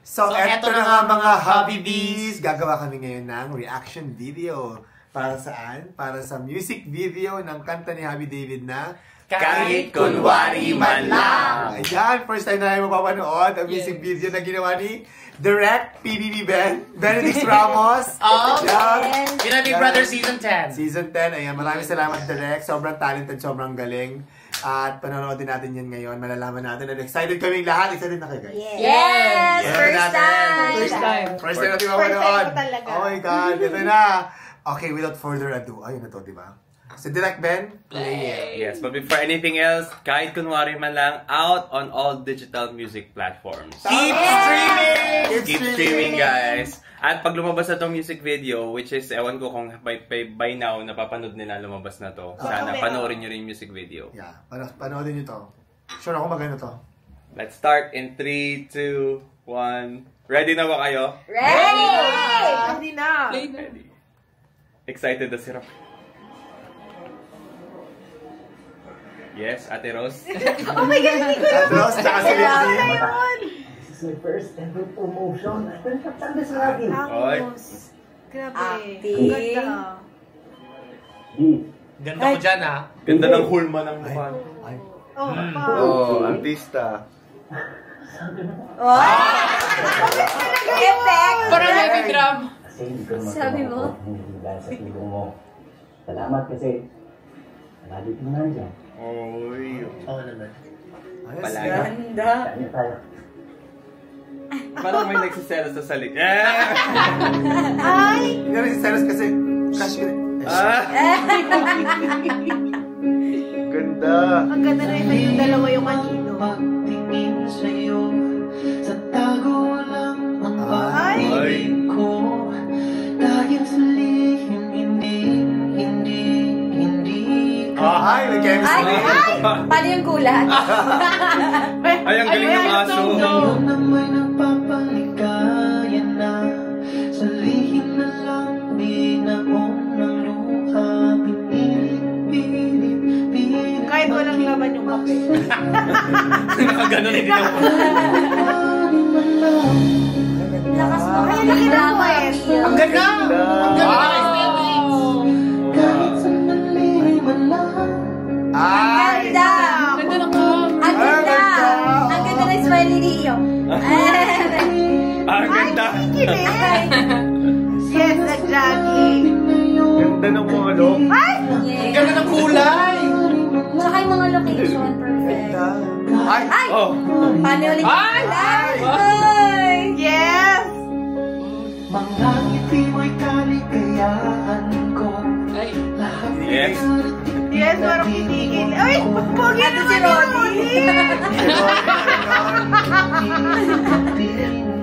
So eto na nga mga Hobby Bees. Gagawa kami ngayon ng reaction video. Para saan? Para sa music video ng kanta ni Happy David na Kahit Kunwari Man Lang. Ayan, first time na namin mapapanood ang music video na ginawa ni Direct PBB Benedict Ramos. Big Brother Season 10. Season 10. Ayan, maraming salamat Direct. Sobrang talented, sobrang galing. At panonood din natin yan ngayon. Malalaman natin. And excited kaming lahat. Excited na kayo guys? Yes! First time! First time natin mapanood. Oh my God. Ito na. Okay, without further ado. Ayun na to, di ba? So, Direct Ben, play it. Yes, but before anything else, Kahit Kunwari Man Lang, out on all digital music platforms. Keep streaming! Keep streaming, guys. At pag lumabas na itong music video, which is, ewan ko kung by now, napapanood nila lumabas na to. Sana panoorin nyo rin yung music video. Yeah, panoodin nyo to. Sure ako maganda to. Let's start in 3, 2, 1. Ready na ba kayo? Ready! Ready na! Ready. Excited na si Rock. Yes, Ate Rose. Oh my God, hindi ko Ate Rose, tsaka si Lindsay. This is my first ever promotion. Saan sa lagi? Grabe. Ganda. Ganda ko dyan, ha? Ganda ng hulma ng mukha. Oh, artista. Effect! Parang heavy drum. Sabi mo? Dahil sa tulong mo. Salamat kasi nalagit mo na dyan. Oy. Oo naman. Palagi. Ganda. Kanya tayo. Parang may nagsiselos sa salik. Ay! Hindi na si Celos kasi cash yun. Ganda. Ang ganda na yung dalawa yung kanino. Pagtingin sa'yo sa tago lang ang pag-ibig ko. Dahil sa lihim, hindi Ay, may chemistry. Ay! Paano yung gulat? Ay, ang galing ng aso. Ngayon na may nagpapaligaya na sa lihim na lang binaon ng luha. Pinilit. Kahit walang laban yung kape. Nakaganon din ako. Lakas mo. Ay, laki na po eh. Ang ganda! Ang ganda! Kahit sandali man lang. Ay! Ganda! Ganda na ko! Ang ganda! Ang ganda ng smiley niyo. Ang ganda. Yes, nag-jogging. Ganda ng mga look. Ay! Ang ganda ng kulay! Tsaka yung mga location, perfect. Ay! Ay! Oh. Paano ulit? Ay! Ay! Yes! Mga ngiti mo'y kaligayaan ko. Ay! Yes. Yes, parang pinigil. Ay! Pogi naman si Ronnie!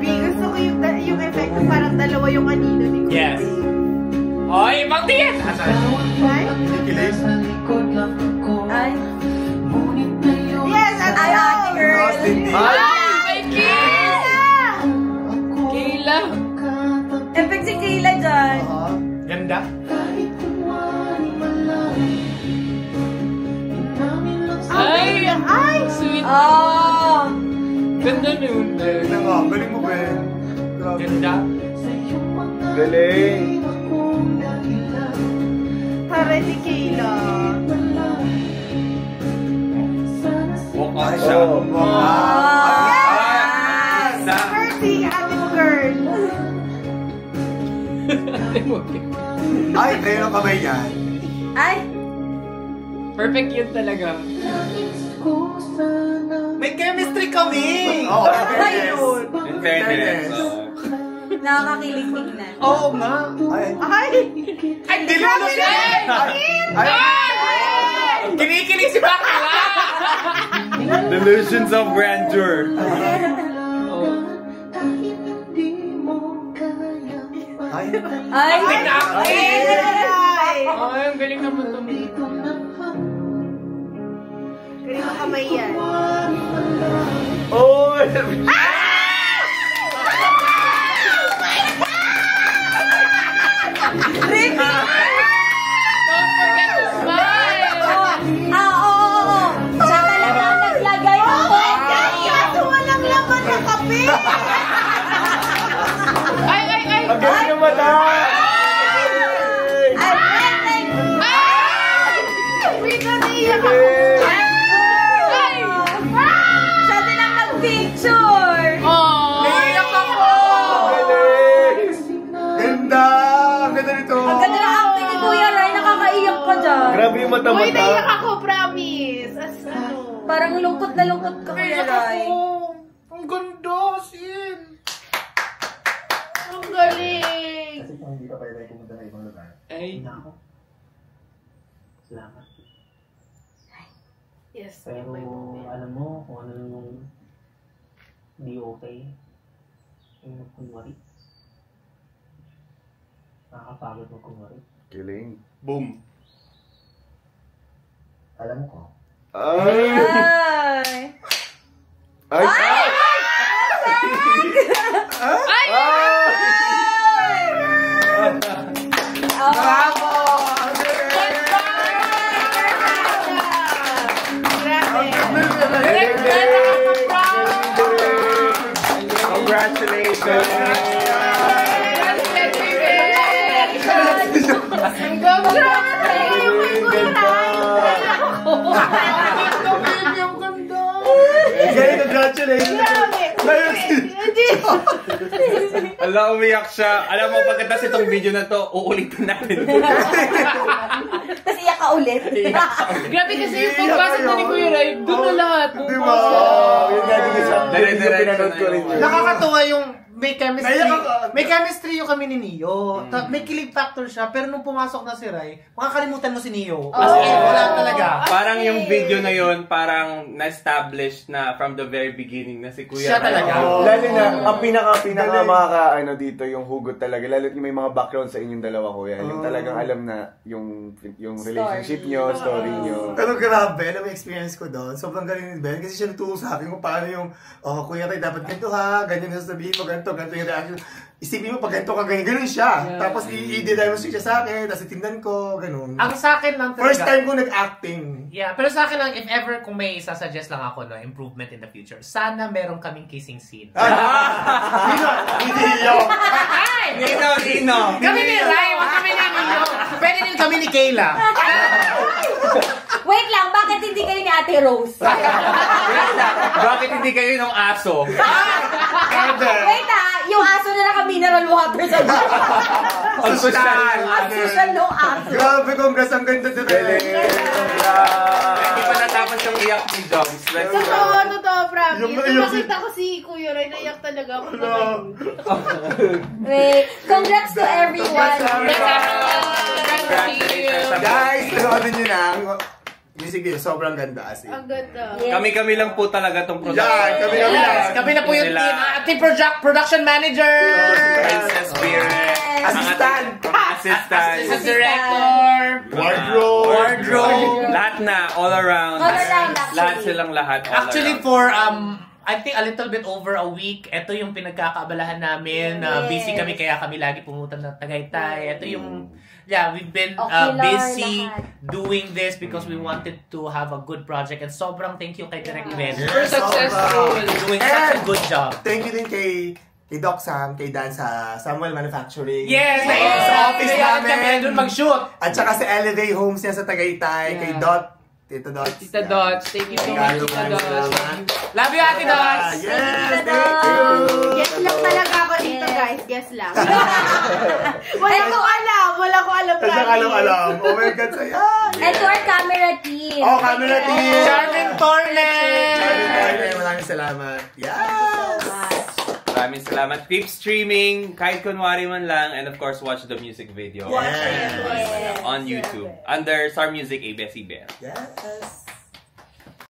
Gusto ko yung effect ko parang dalawa yung kanino ni Kuya. Yes. Oy, Mang Tiyan! Ay! Kikilig. Sa likod lang ako. Ay! Ngunit ngayon Yes! Ay, ate girl! Ay! May kiss! Kayla! Effect si Kayla dyan. Ganda? kahit kunwari man lang. Inamin lang sa Ay! Ay! Sweet! Oh! Ganda nun. Ganda nga. Galing mo, Ben. Grabe. Ganda? iyong mga Galing. akong dahilan. Para si Kayla. Walk on siya. Yes! Mercy, ate mo girl. Ay, kayo ang kamay niyan. Ay! Perfect yun talaga. May chemistry kami! Oo, Ay, yun. In fairness. Nakakakilig tignan. Oo nga. Ay! Ay! Ay, dinulo siya! Ay! Kinikilig si Bakla! Delusions of grandeur. Ay! Ay! Ay, ang galing naman ito. Galing mo kamay yan. Oh! Don't forget to smile! Oo. Siya talaga ang naglagay ng Wow! kaso walang laman ng kape. mata! Wait, naiiyak ako. Siya din ang nag-picture. Naiiyak ako! Ganda! Ang ganda nito! Ang ganda ng acting ni Kuya Ray, nakakaiyak ka dyan. Grabe yung mata-mata. Uy, naiiyak ako, promise. Parang lungkot na lungkot ka, Kuya Ray. Ang ganda, Sin! Ang galing. Kasi kung hindi ka pa tayo pumunta sa ibang lugar. Ay. Ako. Salamat. Yes. Pero alam mo kung ano yung di okay. Yung magkunwari. Nakakapagod magkunwari. Kiling. Boom. Alam mo ko. Ay. Ay! Bravo! Congratulations! Ala, umiyak siya. Alam mo, pagkatapos itong video na to, uulitin natin. Tapos iyak ka ulit. Grabe kasi yung pagbasa ko ni Kuya Ray, doon na lahat. Di ba? Yung pinanood ko rin yun. Nakakatuwa yung may chemistry. Naiyak ako. May chemistry yung kami ni Neo. May kilig factor siya, pero nung pumasok na si Rai, makakalimutan mo si Neo. As in, wala talaga. Parang yung video na yun, parang na-establish na from the very beginning na si Kuya Siya Ray. talaga. Lalo na, ang pinaka makaka dito, yung hugot talaga. Lalo yung may mga background sa inyong dalawa, kuya. Yung talagang alam na yung relationship nyo, story nyo. Pero grabe, alam mo yung experience ko doon. Sobrang galing ni Ben kasi siya naturo sa akin kung paano yung, Kuya Ray, dapat ganito ha, ganyan yung sasabihin mo, ganito yung reaction. Isipin mo, pag ganito ka, ganyan siya. Tapos i-demonstrate siya sa akin, tapos itindan ko, ganun. Ang sa akin lang talaga. First time ko nag-acting. Yeah, pero sa akin lang, if ever kung may sasuggest lang ako no, improvement in the future, sana meron kaming kissing scene. Hindi yun. Nino! Kami ni Rai, wag kami ni Nino. Pwede din kami ni Kayla. Wait lang, bakit hindi kayo ni Ate Rose? Bakit hindi kayo ng aso? Wait yung aso na naka-mineral water sa dyan. Ang social! Ang social no aso. Grabe, congrats, ang ganda dito. Hindi pa natapos yung iyak ni Joms. Let's go. Totoo, promise. Yung- Nung yung- makita ko si Kuya Ray, naiyak talaga ako. Wait, congrats to everyone. Congratulations. Guys, nanoodin nyo na. Ang music video, sobrang ganda as in. Ang ganda. Kami lang po talaga tong production. Yan, kami lang. Kami na po yung Sila. team. Team production manager. Princess Spirit. Assistant. Assistant. Assistant director. Wardrobe. Lahat na, all around. All around, actually. Lahat silang lahat. All Actually, around. for I think a little bit over a week, ito yung pinagkakaabalahan namin. Yes. Busy kami, kaya kami lagi pumunta ng Tagaytay. Ito yung, we've been Okay, busy lahat. doing this because we wanted to have a good project. And sobrang thank you kay Direct Event. Super successful. Doing such a good job. Thank you din kay Doc Sam, kay Dan sa Samuel Manufacturing. Yes! Sa Sa office office namin namin. doon mag-shoot. At saka sa Elevate Homes niya sa Tagaytay, kay Dot. Tito Dots. Tita Dots. Thank you so much, Tita Dots. Love you, Ate Dots! Yes, thank you. Guess lang talaga ako dito, guys. Guess lang. Wala ko alam. Kasi alam. Oh my God, saya. And to our camera team. Oh, camera team. Charmin Tornes! Maraming salamat. Yes. Maraming salamat. Keep streaming, kahit kunwari man lang, and of course, watch the music video Yes. on YouTube under Star Music ABS-CBN. Yes.